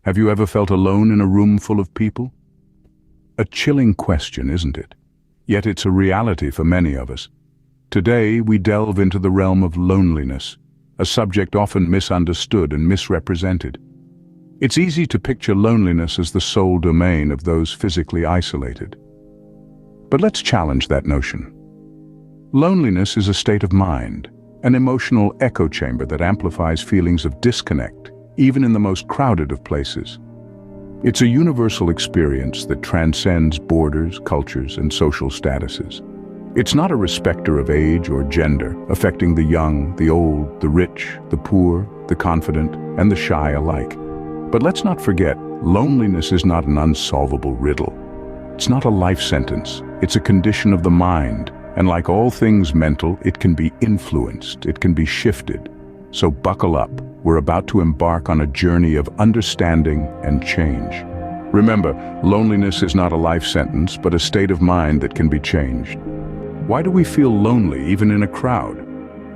Have you ever felt alone in a room full of people? A chilling question, isn't it? Yet it's a reality for many of us. Today, we delve into the realm of loneliness, a subject often misunderstood and misrepresented. It's easy to picture loneliness as the sole domain of those physically isolated. But let's challenge that notion. Loneliness is a state of mind, an emotional echo chamber that amplifies feelings of disconnect, even in the most crowded of places. It's a universal experience that transcends borders, cultures, and social statuses. It's not a respecter of age or gender, affecting the young, the old, the rich, the poor, the confident, and the shy alike. But let's not forget, loneliness is not an unsolvable riddle. It's not a life sentence. It's a condition of the mind, and like all things mental, it can be influenced, it can be shifted. So buckle up. We're about to embark on a journey of understanding and change. Remember, loneliness is not a life sentence, but a state of mind that can be changed. Why do we feel lonely even in a crowd?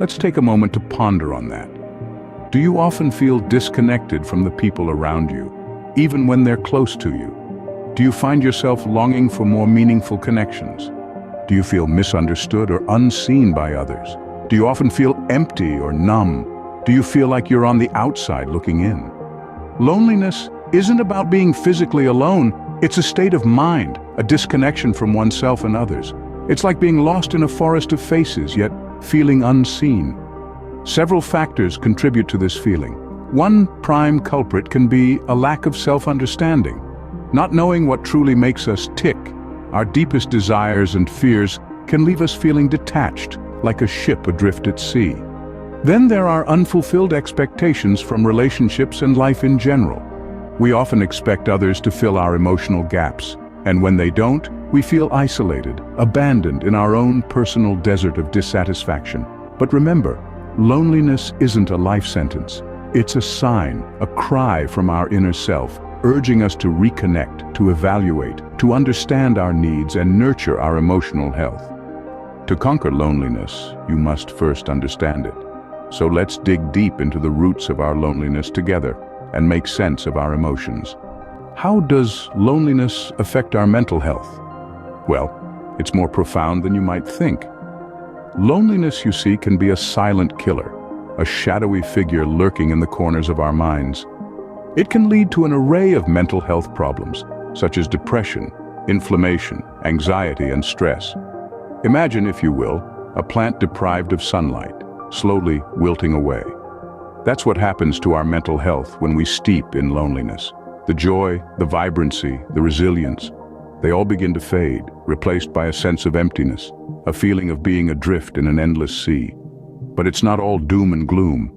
Let's take a moment to ponder on that. Do you often feel disconnected from the people around you, even when they're close to you? Do you find yourself longing for more meaningful connections? Do you feel misunderstood or unseen by others? Do you often feel empty or numb? Do you feel like you're on the outside looking in? Loneliness isn't about being physically alone. It's a state of mind, a disconnection from oneself and others. It's like being lost in a forest of faces, yet feeling unseen. Several factors contribute to this feeling. One prime culprit can be a lack of self-understanding. Not knowing what truly makes us tick, our deepest desires and fears can leave us feeling detached, like a ship adrift at sea. Then there are unfulfilled expectations from relationships and life in general. We often expect others to fill our emotional gaps, and when they don't, we feel isolated, abandoned in our own personal desert of dissatisfaction. But remember, loneliness isn't a life sentence. It's a sign, a cry from our inner self, urging us to reconnect, to evaluate, to understand our needs and nurture our emotional health. To conquer loneliness, you must first understand it. So let's dig deep into the roots of our loneliness together and make sense of our emotions. How does loneliness affect our mental health? Well, it's more profound than you might think. Loneliness, you see, can be a silent killer, a shadowy figure lurking in the corners of our minds. It can lead to an array of mental health problems, such as depression, inflammation, anxiety, and stress. Imagine, if you will, a plant deprived of sunlight, slowly wilting away. That's what happens to our mental health when we steep in loneliness. The joy, the vibrancy, the resilience, they all begin to fade, replaced by a sense of emptiness, a feeling of being adrift in an endless sea. But it's not all doom and gloom.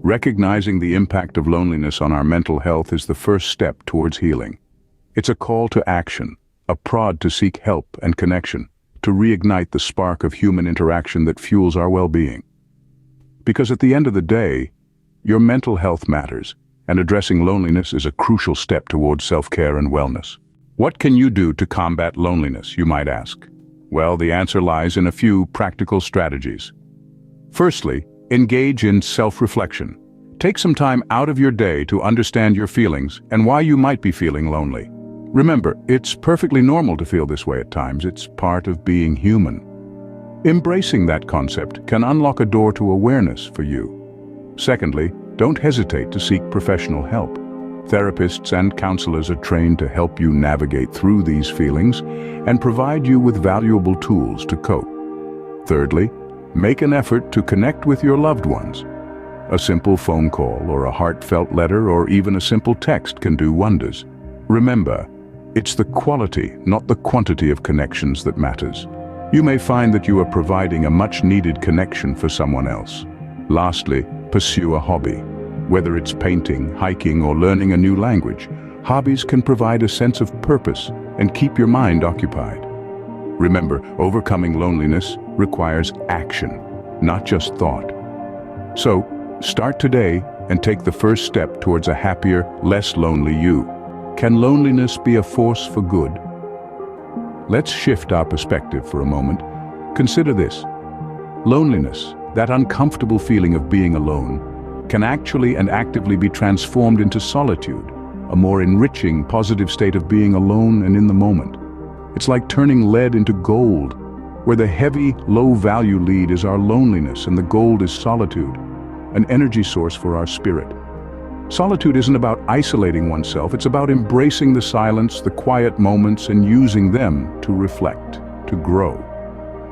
Recognizing the impact of loneliness on our mental health is the first step towards healing. It's a call to action, a prod to seek help and connection, to reignite the spark of human interaction that fuels our well-being. Because at the end of the day, your mental health matters, and addressing loneliness is a crucial step towards self-care and wellness. What can you do to combat loneliness, you might ask? Well, the answer lies in a few practical strategies. Firstly, engage in self-reflection. Take some time out of your day to understand your feelings and why you might be feeling lonely. Remember, it's perfectly normal to feel this way at times. It's part of being human. Embracing that concept can unlock a door to awareness for you. Secondly, don't hesitate to seek professional help. Therapists and counselors are trained to help you navigate through these feelings and provide you with valuable tools to cope. Thirdly, make an effort to connect with your loved ones. A simple phone call or a heartfelt letter or even a simple text can do wonders. Remember, it's the quality, not the quantity of connections that matters. You may find that you are providing a much-needed connection for someone else. Lastly, pursue a hobby. Whether it's painting, hiking, or learning a new language, hobbies can provide a sense of purpose and keep your mind occupied. Remember, overcoming loneliness requires action, not just thought. So, start today and take the first step towards a happier, less lonely you. Can loneliness be a force for good? Let's shift our perspective for a moment. Consider this. Loneliness, that uncomfortable feeling of being alone, can actually and actively be transformed into solitude, a more enriching, positive state of being alone and in the moment. It's like turning lead into gold, where the heavy, low-value lead is our loneliness and the gold is solitude, an energy source for our spirit. Solitude isn't about isolating oneself, it's about embracing the silence, the quiet moments, and using them to reflect, to grow.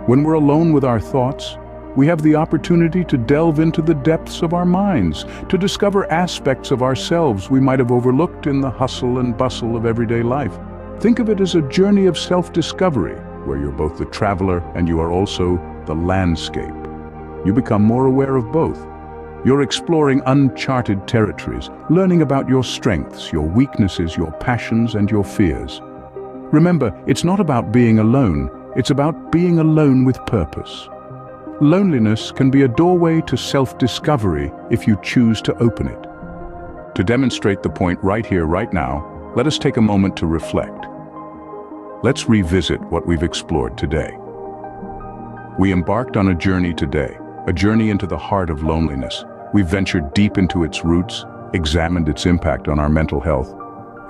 When we're alone with our thoughts, we have the opportunity to delve into the depths of our minds, to discover aspects of ourselves we might have overlooked in the hustle and bustle of everyday life. Think of it as a journey of self-discovery, where you're both the traveler and you are also the landscape. You become more aware of both. You're exploring uncharted territories, learning about your strengths, your weaknesses, your passions, and your fears. Remember, it's not about being alone, it's about being alone with purpose. Loneliness can be a doorway to self-discovery if you choose to open it. To demonstrate the point right here, right now, let us take a moment to reflect. Let's revisit what we've explored today. We embarked on a journey today, a journey into the heart of loneliness. We've ventured deep into its roots, examined its impact on our mental health,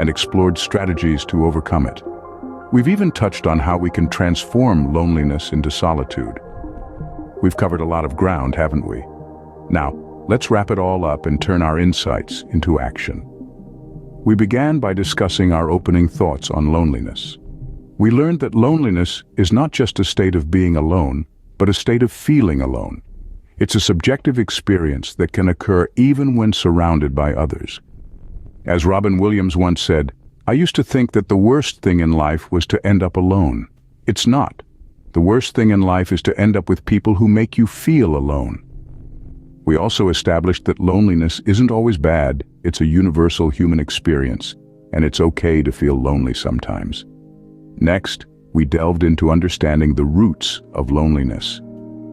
and explored strategies to overcome it. We've even touched on how we can transform loneliness into solitude. We've covered a lot of ground, haven't we? Now, let's wrap it all up and turn our insights into action. We began by discussing our opening thoughts on loneliness. We learned that loneliness is not just a state of being alone, but a state of feeling alone. It's a subjective experience that can occur even when surrounded by others. As Robin Williams once said, "I used to think that the worst thing in life was to end up alone. It's not. The worst thing in life is to end up with people who make you feel alone." We also established that loneliness isn't always bad, it's a universal human experience, and it's okay to feel lonely sometimes. Next, we delved into understanding the roots of loneliness.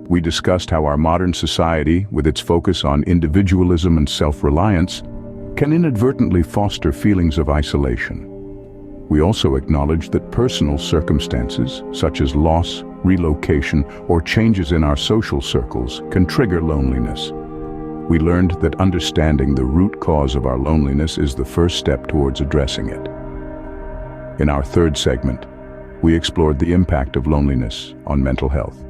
We discussed how our modern society, with its focus on individualism and self-reliance, can inadvertently foster feelings of isolation. We also acknowledged that personal circumstances, such as loss, relocation, or changes in our social circles, can trigger loneliness. We learned that understanding the root cause of our loneliness is the first step towards addressing it. In our third segment, we explored the impact of loneliness on mental health.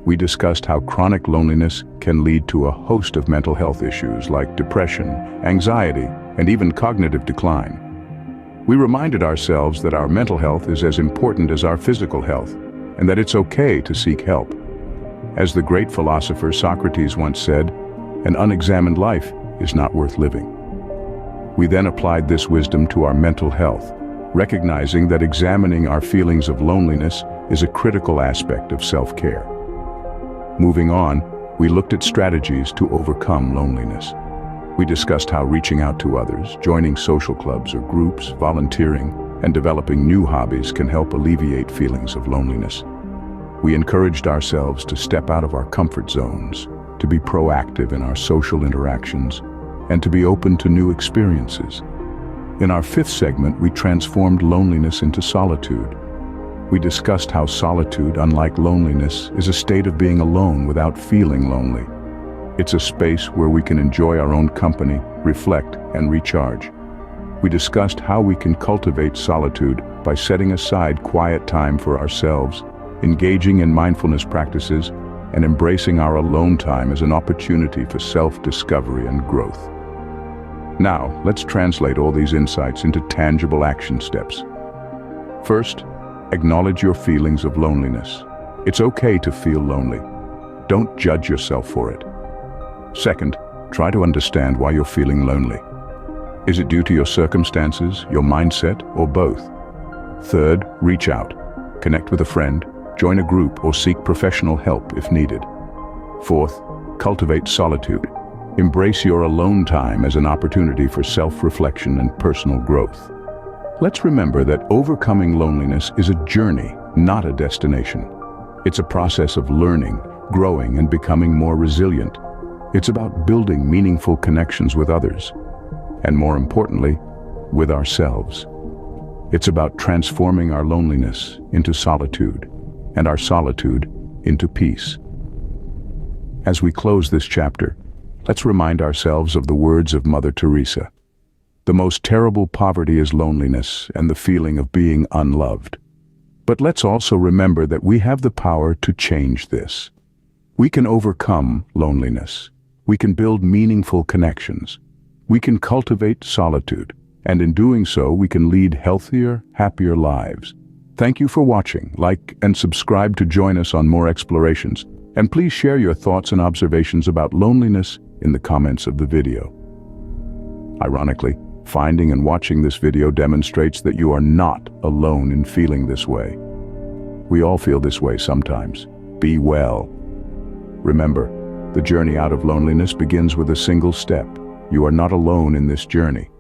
We discussed how chronic loneliness can lead to a host of mental health issues like depression, anxiety, and even cognitive decline. We reminded ourselves that our mental health is as important as our physical health, and that it's okay to seek help. As the great philosopher Socrates once said, "An unexamined life is not worth living." We then applied this wisdom to our mental health, recognizing that examining our feelings of loneliness is a critical aspect of self-care. Moving on, we looked at strategies to overcome loneliness. We discussed how reaching out to others, joining social clubs or groups, volunteering, and developing new hobbies can help alleviate feelings of loneliness. We encouraged ourselves to step out of our comfort zones, to be proactive in our social interactions, and to be open to new experiences. In our fifth segment, we transformed loneliness into solitude. We discussed how solitude, unlike loneliness, is a state of being alone without feeling lonely. It's a space where we can enjoy our own company, reflect, and recharge. We discussed how we can cultivate solitude by setting aside quiet time for ourselves, engaging in mindfulness practices, and embracing our alone time as an opportunity for self-discovery and growth. Now, let's translate all these insights into tangible action steps. First, acknowledge your feelings of loneliness. It's okay to feel lonely. Don't judge yourself for it. Second, try to understand why you're feeling lonely. Is it due to your circumstances, your mindset, or both? Third, reach out. Connect with a friend, join a group, or seek professional help if needed. Fourth, cultivate solitude. Embrace your alone time as an opportunity for self-reflection and personal growth. Let's remember that overcoming loneliness is a journey, not a destination. It's a process of learning, growing, and becoming more resilient. It's about building meaningful connections with others, and more importantly, with ourselves. It's about transforming our loneliness into solitude, and our solitude into peace. As we close this chapter, let's remind ourselves of the words of Mother Teresa. The most terrible poverty is loneliness and the feeling of being unloved. But let's also remember that we have the power to change this. We can overcome loneliness. We can build meaningful connections. We can cultivate solitude, and in doing so, we can lead healthier, happier lives. Thank you for watching. Like and subscribe to join us on more explorations, and please share your thoughts and observations about loneliness in the comments of the video. Ironically, finding and watching this video demonstrates that you are not alone in feeling this way. We all feel this way sometimes. Be well. Remember, the journey out of loneliness begins with a single step. You are not alone in this journey.